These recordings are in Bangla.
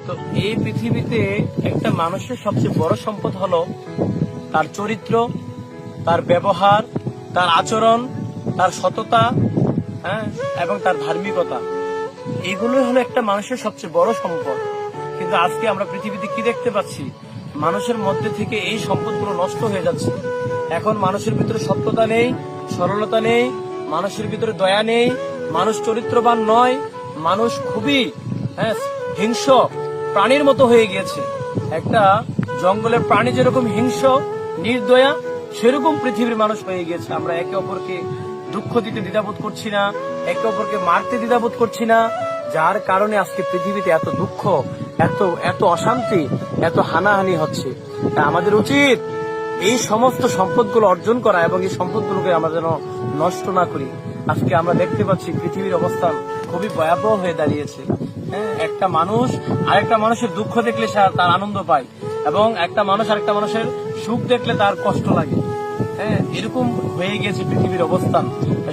তো এই পৃথিবীতে একটা মানুষের সবচেয়ে বড় সম্পদ হলো তার চরিত্র, তার ব্যবহার, তার আচরণ, তার সততা, এবং তার ধার্মিকতা। এইগুলোই হলো একটা মানুষের সবচেয়ে বড় সম্পদ। কিন্তু আজকে আমরা পৃথিবীতে কি দেখতে পাচ্ছি? মানুষের মধ্যে থেকে এই সম্পদগুলো নষ্ট হয়ে যাচ্ছে। এখন মানুষের ভিতরে সত্যতা নেই, সরলতা নেই, মানুষের ভিতরে দয়া নেই, মানুষ চরিত্রবান নয়, মানুষ খুবই হিংস্র প্রাণীর মতো হয়ে গিয়েছে। একটা জঙ্গলের প্রাণী যেরকম হিংস্র নির্দয়া, সেরকম পৃথিবীর মানুষ হয়ে গিয়েছে। আমরা একে অপরকে দুঃখ দিতে দ্বিধাবোধ করছি না, একে অপরকে মারতে দ্বিধাবোধ করছি না, যার কারণে আজকে পৃথিবীতে এত দুঃখ, এত অশান্তি, এত হানাহানি হচ্ছে। তা আমাদের উচিত এই সমস্ত সম্পদগুলো অর্জন করা এবং এই সম্পদগুলোকে আমরা যেন নষ্ট না করি। আজকে আমরা দেখতে পাচ্ছি পৃথিবীর অবস্থান খুবই ভয়াবহ হয়ে দাঁড়িয়েছে। একটা মানুষ আরেকটা মানুষের দুঃখ দেখলে সে তার আনন্দ পায়, এবং একটা মানুষ আরেকটা মানুষের সুখ দেখলে তার কষ্ট লাগে। এরকম হয়ে গেছে পৃথিবীর অবস্থান।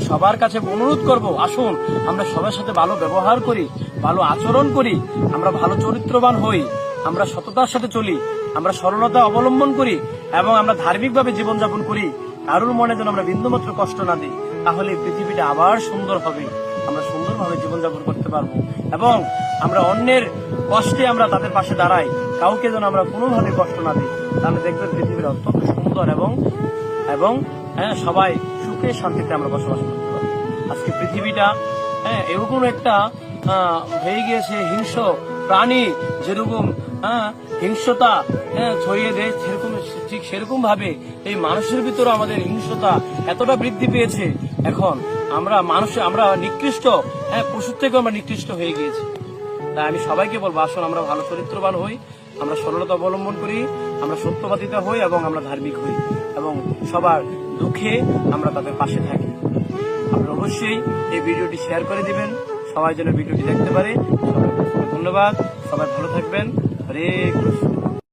সবার কাছে অনুরোধ করব, আসুন আমরা সবার সাথে ভালো ব্যবহার করি, ভালো আচরণ করি, আমরা ভালো চরিত্রবান হই, আমরা সততার সাথে চলি, আমরা সরলতা অবলম্বন করি এবং আমরা ধার্মিকভাবে জীবনযাপন করি। কারোর মনে যেন আমরা বিন্দুমাত্র কষ্ট না দিই। তাহলে পৃথিবীটা আবার সুন্দর হবে, আমরা সুন্দরভাবে জীবনযাপন করতে পারবো এবং আমরা অন্যের কষ্টে আমরা তাদের পাশে দাঁড়াই, কাউকে যেন আমরা কোনোভাবে কষ্ট না দিই। তাহলে দেখবেন পৃথিবীটা অত্যন্ত সুন্দর এবং সবাই সুখে শান্তিতে আমরা বসবাস করতে পারবো। আজকে পৃথিবীটা এরকম একটা হয়ে গিয়েছে, হিংস্র প্রাণী যেরকম হিংস্রতা ছড়িয়ে দেয়, ঠিক সেরকম ভাবে এই মানুষের ভিতরে আমাদের হিংস্রতা এতটা বৃদ্ধি পেয়েছে। এখন আমরা নিকৃষ্ট, পশুর থেকে আমরা নিকৃষ্ট হয়ে গিয়েছি। তাই আমি সবাইকে বলবো, আসুন আমরা ভালো চরিত্রবান হই, আমরা সরলতা অবলম্বন করি, আমরা সত্যবাদিতা হই এবং আমরা ধার্মিক হই, এবং সবার দুঃখে আমরা তাদের পাশে থাকি। আপনারা অবশ্যই এই ভিডিওটি শেয়ার করে দিবেন, সবাই যেন ভিডিওটি দেখতে পারে। সবাইকে ধন্যবাদ, সবাই ভালো থাকবেন। হরে কৃষ্ণ।